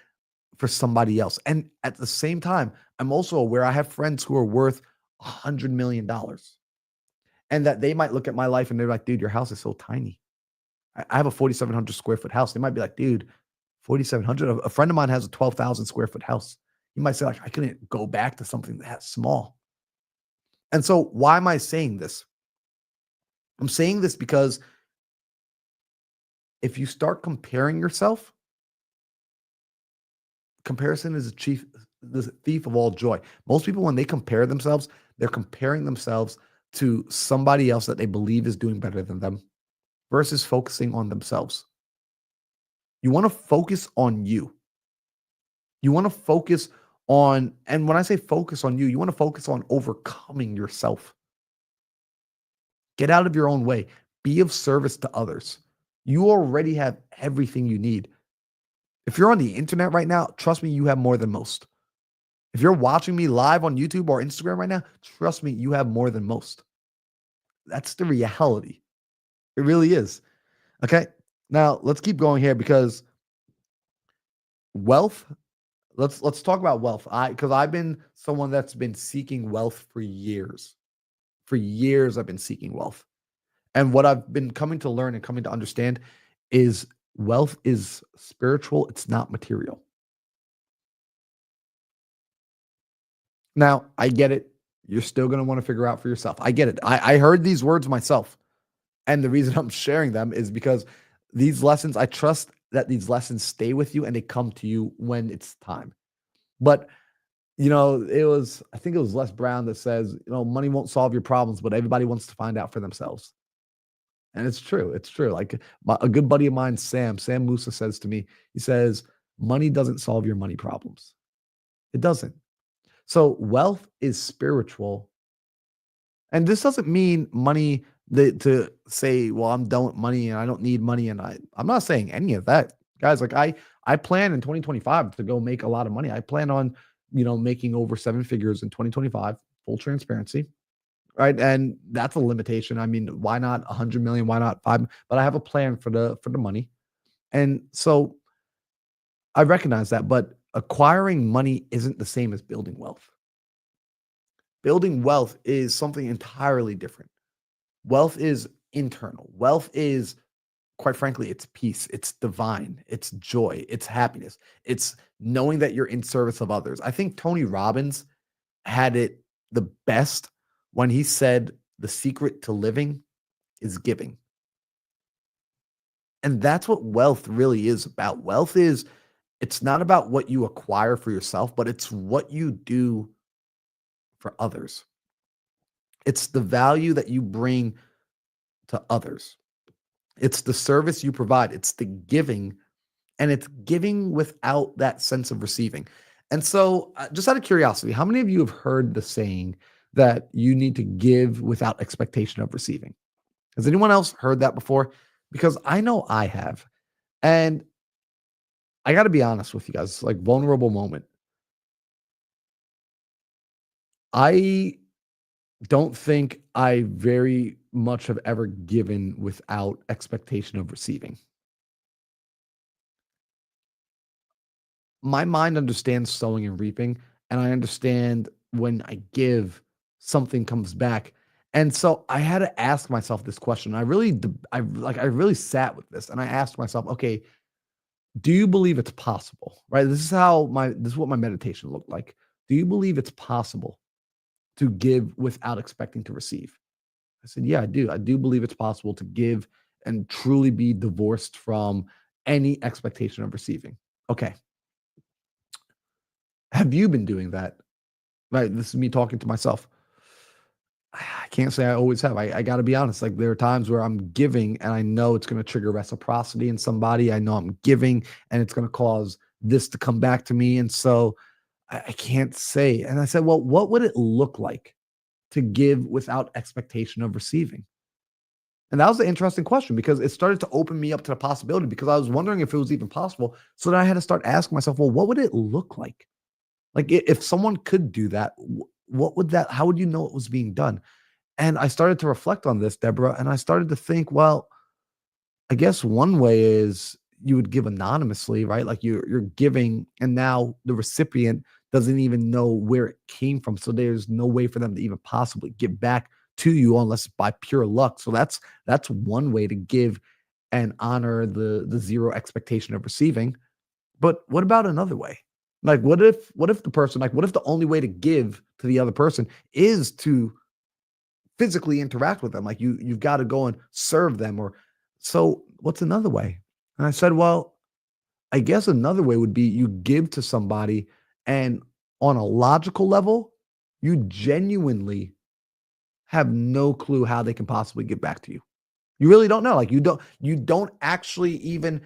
for somebody else. And at the same time, I'm also aware I have friends who are worth $100 million and that they might look at my life and they're like, dude, your house is so tiny. I have a 4,700 square foot house. They might be like, dude, 4,700. A friend of mine has a 12,000 square foot house. You might say, like, I couldn't go back to something that small. And so, why am I saying this? I'm saying this because if you start comparing yourself, comparison is the thief of all joy. Most people, when they compare themselves, they're comparing themselves to somebody else that they believe is doing better than them versus focusing on themselves. You want to focus on you. You want to focus on, and when I say focus on you, you want to focus on overcoming yourself. Get out of your own way. Be of service to others. You already have everything you need. If you're on the internet right now, trust me, you have more than most. If you're watching me live on YouTube or Instagram right now, trust me, you have more than most. That's the reality. It really is. Okay. Now let's keep going here because wealth. Let's talk about wealth. Because I've been someone that's been seeking wealth for years. For years, I've been seeking wealth. And what I've been coming to learn and coming to understand is wealth is spiritual, it's not material. Now, I get it. You're still going to want to figure out for yourself. I get it. I heard these words myself. And the reason I'm sharing them is because these lessons, I trust that these lessons stay with you and they come to you when it's time. But, I think it was Les Brown that says, money won't solve your problems, but everybody wants to find out for themselves. And it's true. It's true. Like a good buddy of mine, Sam Musa says to me, he says, money doesn't solve your money problems. It doesn't. So wealth is spiritual. And this doesn't mean money to say, well, I'm done with money and I don't need money. And I'm not saying any of that. Guys, like I plan in 2025 to go make a lot of money. I plan on, making over seven figures in 2025, full transparency. Right. And that's a limitation. I mean, why not 100 million? Why not five? But I have a plan for the money. And so I recognize that, but acquiring money isn't the same as building wealth. Building wealth is something entirely different. Wealth is internal. Wealth is, quite frankly, it's peace, it's divine, it's joy, it's happiness, it's knowing that you're in service of others. I think Tony Robbins had it the best when he said, the secret to living is giving. And that's what wealth really is about. Wealth is, it's not about what you acquire for yourself, but it's what you do for others. It's the value that you bring to others. It's the service you provide. It's the giving, and it's giving without that sense of receiving. And so, just out of curiosity, how many of you have heard the saying that you need to give without expectation of receiving. Has anyone else heard that before? Because I know I have. And I got to be honest with you guys, like vulnerable moment. I don't think I very much have ever given without expectation of receiving. My mind understands sowing and reaping, and I understand when I give, something comes back. And so I had to ask myself this question. I really sat with this and I asked myself, okay, do you believe it's possible? Right? This is what my meditation looked like. Do you believe it's possible to give without expecting to receive? I said, yeah, I do. I do believe it's possible to give and truly be divorced from any expectation of receiving. Okay. Have you been doing that? Right. This is me talking to myself. I can't say I always have. I got to be honest. Like there are times where I'm giving and I know it's going to trigger reciprocity in somebody. I know I'm giving and it's going to cause this to come back to me. And so I can't say. And I said, well, what would it look like to give without expectation of receiving? And that was an interesting question because it started to open me up to the possibility because I was wondering if it was even possible. So then I had to start asking myself, well, what would it look like? Like if someone could do that, what would that, how would you know it was being done? And I started to reflect on this, Deborah, and I started to think, well, I guess one way is you would give anonymously, right? Like you're giving, and now the recipient doesn't even know where it came from. So there's no way for them to even possibly give back to you unless by pure luck. So that's one way to give and honor the zero expectation of receiving. But what about another way? Like what if the person, like what if the only way to give to the other person is to physically interact with them? Like you've got to go and serve them, or so what's another way? And I said, well, I guess another way would be you give to somebody and on a logical level, you genuinely have no clue how they can possibly give back to you. You really don't know. Like you don't actually even,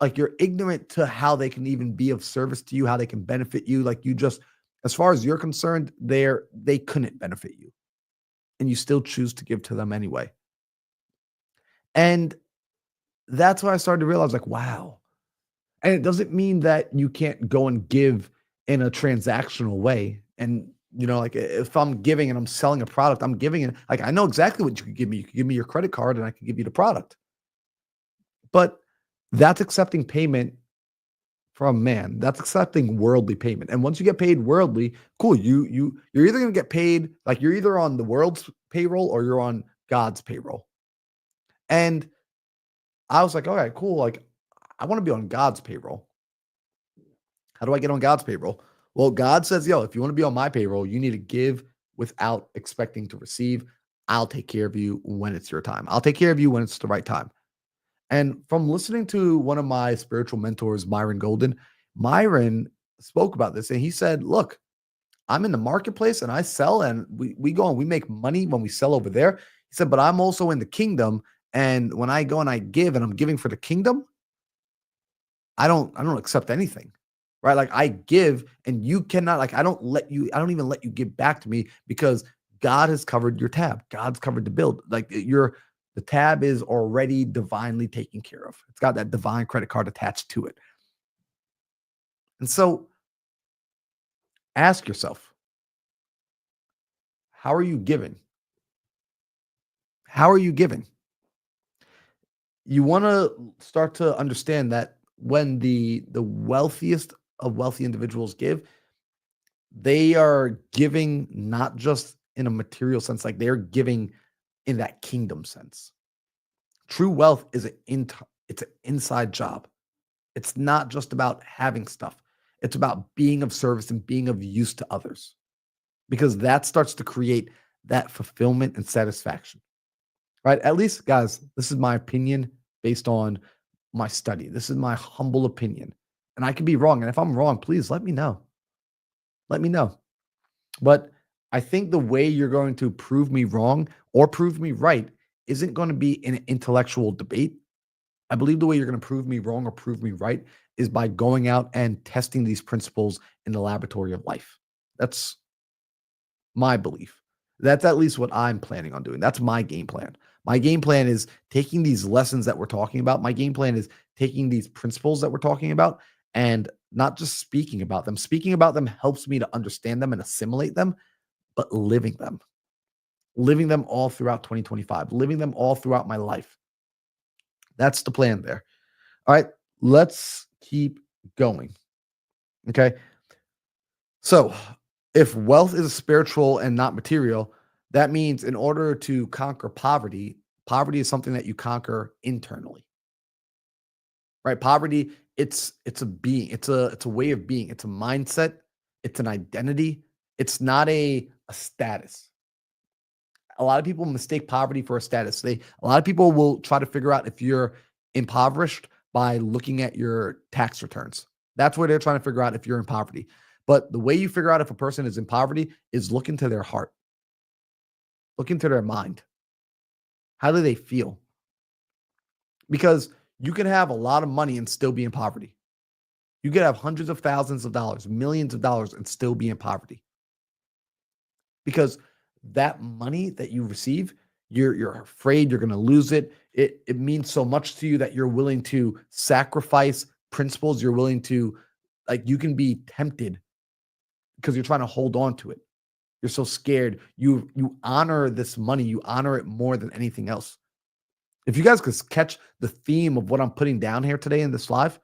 like you're ignorant to how they can even be of service to you, how they can benefit you. Like you just, as far as you're concerned, they couldn't benefit you. And you still choose to give to them anyway. And that's why I started to realize, like, wow. And it doesn't mean that you can't go and give in a transactional way. And, like if I'm giving and I'm selling a product, I'm giving it, like, I know exactly what you could give me. You could give me your credit card and I could give you the product. But that's accepting payment from man. That's accepting worldly payment. And once you get paid worldly, cool. You're either gonna get paid, like you're either on the world's payroll or you're on God's payroll. And I was like, all right, cool. Like, I want to be on God's payroll. How do I get on God's payroll? Well, God says, yo, if you want to be on my payroll, you need to give without expecting to receive. I'll take care of you when it's your time. I'll take care of you when it's the right time. And from listening to one of my spiritual mentors, Myron Golden, Myron spoke about this and he said, look, I'm in the marketplace and I sell and we go and we make money when we sell over there. He said, but I'm also in the kingdom. And when I go and I give and I'm giving for the kingdom, I don't accept anything. Right? Like I give and you cannot, like I don't even let you give back to me because God has covered your tab. God's covered the bill. Like the tab is already divinely taken care of. It's got that divine credit card attached to it. And so ask yourself, how are you giving? How are you giving? You want to start to understand that when the wealthiest of wealthy individuals give, they are giving not just in a material sense, like they're giving in that kingdom sense. True wealth is it's an inside job. It's not just about having stuff. It's about being of service and being of use to others because that starts to create that fulfillment and satisfaction. Right? At least, guys, this is my opinion based on my study. This is my humble opinion. And I could be wrong. And if I'm wrong, please let me know. Let me know. But I think the way you're going to prove me wrong or prove me right isn't going to be in an intellectual debate. I believe the way you're going to prove me wrong or prove me right is by going out and testing these principles in the laboratory of life. That's my belief. That's at least what I'm planning on doing. That's my game plan. My game plan is taking these lessons that we're talking about. My game plan is taking these principles that we're talking about and not just speaking about them. Speaking about them helps me to understand them and assimilate them, but living them all throughout 2025, living them all throughout my life. That's the plan there. All right, let's keep going. Okay. So, if wealth is spiritual and not material, that means in order to conquer poverty, poverty is something that you conquer internally, right? Poverty, it's a being, it's a way of being, it's a mindset, it's an identity. It's not a status. A lot of people mistake poverty for a status. A lot of people will try to figure out if you're impoverished by looking at your tax returns. That's where they're trying to figure out if you're in poverty. But the way you figure out if a person is in poverty is look into their heart, look into their mind. How do they feel? Because you can have a lot of money and still be in poverty. You could have hundreds of thousands of dollars, millions of dollars, and still be in poverty. Because that money that you receive, you're afraid you're going to lose it. It means so much to you that you're willing to sacrifice principles. You're willing to, like, you can be tempted because you're trying to hold on to it. You're so scared. You honor this money. You honor it more than anything else. If you guys could catch the theme of what I'm putting down here today in this live,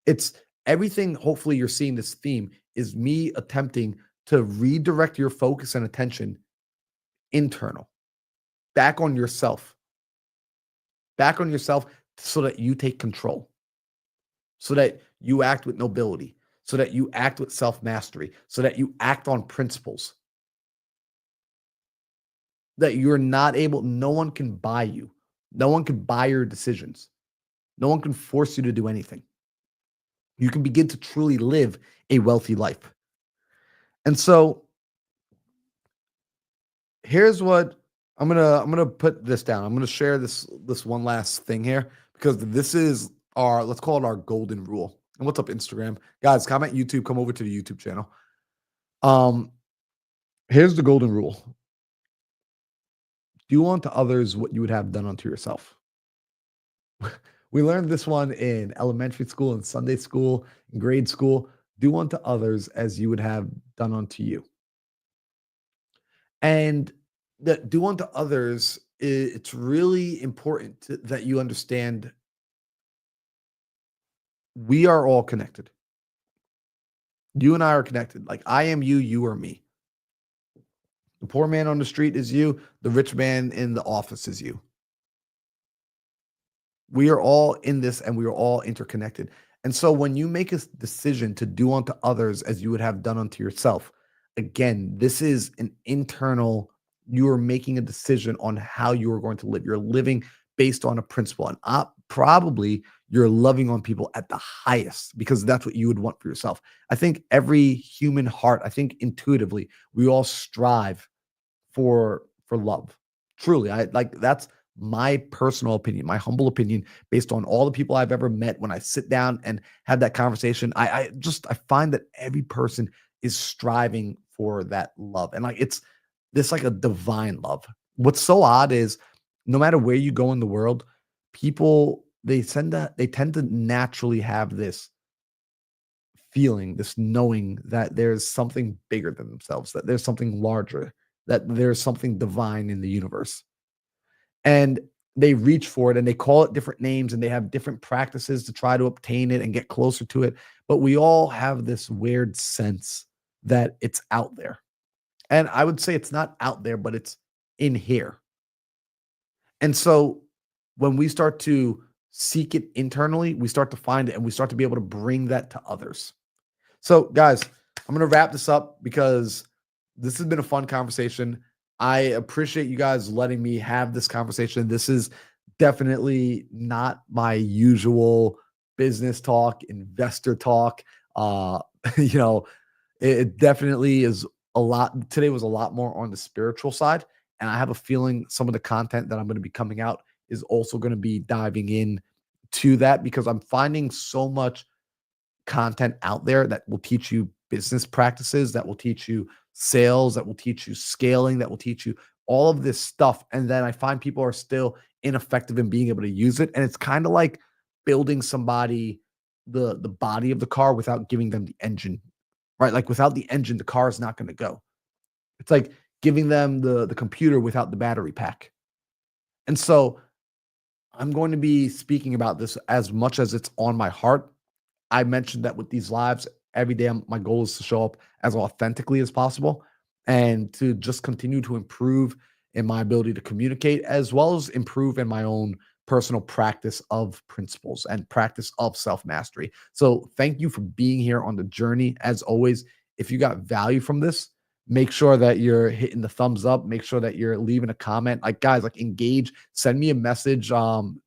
it's everything. Hopefully, you're seeing this theme is me attempting to redirect your focus and attention internal, back on yourself so that you take control, so that you act with nobility, so that you act with self mastery, so that you act on principles that you're not able, no one can buy you. No one can buy your decisions. No one can force you to do anything. You can begin to truly live a wealthy life. And so here's what I'm gonna put this down. I'm gonna share this one last thing here because this is our, let's call it our golden rule. And what's up, Instagram? Guys, comment YouTube, come over to the YouTube channel. Um, Here's the golden rule. Do unto others what you would have done unto yourself. We learned this one in elementary school and Sunday school, in grade school. Do unto others as you would have done unto you. And that do unto others, it's really important that you understand we are all connected. You and I are connected. Like I am you, you are me. The poor man on the street is you. The rich man in the office is you. We are all in this and we are all interconnected. And so when you make a decision to do unto others as you would have done unto yourself, again, this is an internal, you are making a decision on how you are going to live. You're living based on a principle. And probably you're loving on people at the highest because that's what you would want for yourself. I think every human heart, I think intuitively, we all strive for love. Truly, I like that's my personal opinion, my humble opinion, based on all the people I've ever met. When I sit down and have that conversation, I find that every person is striving for that love, and like it's this like a divine love. What's so odd is no matter where you go in the world, people they tend to naturally have this feeling, this knowing that there's something bigger than themselves, that there's something larger, that there's something divine in the universe. And they reach for it and they call it different names and they have different practices to try to obtain it and get closer to it. But we all have this weird sense that it's out there. And I would say it's not out there, but it's in here. And so when we start to seek it internally, we start to find it and we start to be able to bring that to others. So, guys, I'm going to wrap this up because this has been a fun conversation. I appreciate you guys letting me have this conversation. This is definitely not my usual business talk, investor talk. Uh, you know, it definitely is a lot. Today was a lot more on the spiritual side. And I have a feeling some of the content that I'm going to be coming out is also going to be diving in to that because I'm finding so much content out there that will teach you business practices, that will teach you sales, that will teach you scaling, that will teach you all of this stuff. And then I find people are still ineffective in being able to use it. And it's kind of like building somebody the body of the car without giving them the engine, right? Like without the engine, the car is not going to go. It's like giving them the computer without the battery pack. And so I'm going to be speaking about this as much as it's on my heart. I mentioned that with these lives, every day my goal is to show up as authentically as possible and to just continue to improve in my ability to communicate, as well as improve in my own personal practice of principles and practice of self mastery. So, thank you for being here on the journey. As always, if you got value from this, make sure that you're hitting the thumbs up, make sure that you're leaving a comment. Like, guys, like, engage, send me a message,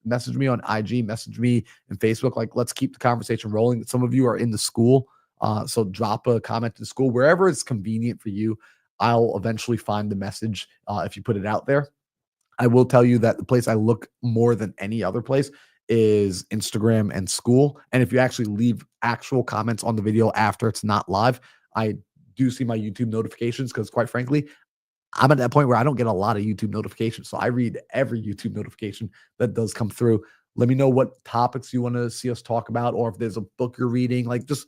message me on IG, message me in Facebook. Like, let's keep the conversation rolling. Some of you are in the school, so drop a comment to the school wherever it's convenient for you. I'll eventually find the message if you put it out there. I will tell you that the place I look more than any other place is Instagram and school. And if you actually leave actual comments on the video after it's not live, I do see my YouTube notifications because, quite frankly, I'm at that point where I don't get a lot of YouTube notifications. So I read every YouTube notification that does come through. Let me know what topics you want to see us talk about, or if there's a book you're reading. Like, just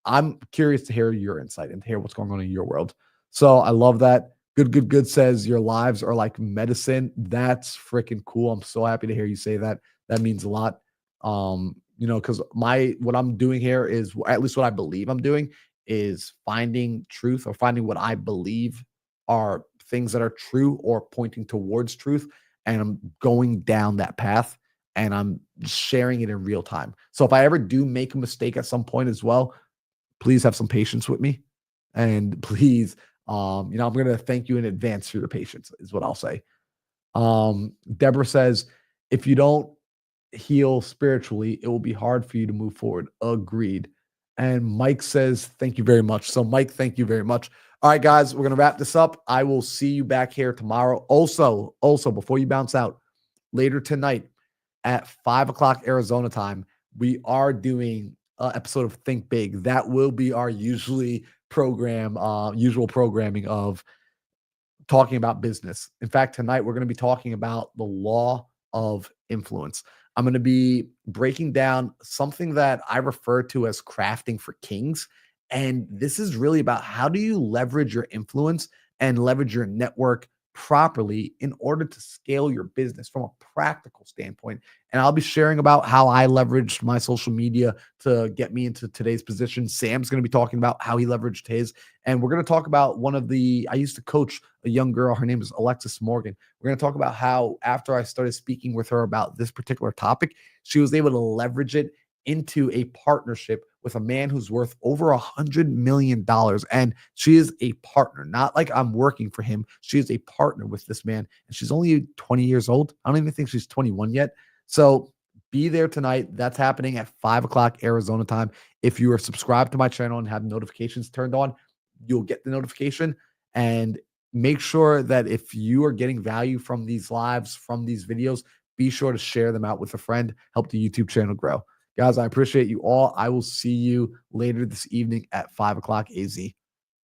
I'm curious to hear your insight and to hear what's going on in your world. So I love that. Good, good, good says your lives are like medicine. That's freaking cool. I'm so happy to hear you say that. That means a lot. Because my what I'm doing here is, at least what I believe I'm doing, is finding truth, or finding what I believe are things that are true or pointing towards truth. And I'm going down that path and I'm sharing it in real time. So if I ever do make a mistake at some point as well, please have some patience with me. And please, I'm going to thank you in advance for your patience, is what I'll say. Deborah says, if you don't heal spiritually, it will be hard for you to move forward. Agreed. And Mike says, thank you very much. So, Mike, thank you very much. All right, guys, we're going to wrap this up. I will see you back here tomorrow. Also, before you bounce out, later tonight at 5 o'clock Arizona time, we are doing an episode of Think Big. That will be our usual programming of talking about business. In fact, tonight we're going to be talking about the law of influence. I'm going to be breaking down something that I refer to as crafting for kings. And this is really about, how do you leverage your influence and leverage your network properly in order to scale your business from a practical standpoint. And I'll be sharing about how I leveraged my social media to get me into today's position. Sam's going to be talking about how he leveraged his. And we're going to talk about I used to coach a young girl. Her name is Alexis Morgan. We're going to talk about how, after I started speaking with her about this particular topic, she was able to leverage it into a partnership with a man who's worth over $100 million. And she is a partner, not like I'm working for him. She is a partner with this man. And she's only 20 years old. I don't even think she's 21 yet. So be there tonight. That's happening at 5 o'clock Arizona time. If you are subscribed to my channel and have notifications turned on, you'll get the notification. And make sure that if you are getting value from these lives, from these videos, be sure to share them out with a friend. Help the YouTube channel grow. Guys, I appreciate you all. I will see you later this evening at 5 o'clock AZ.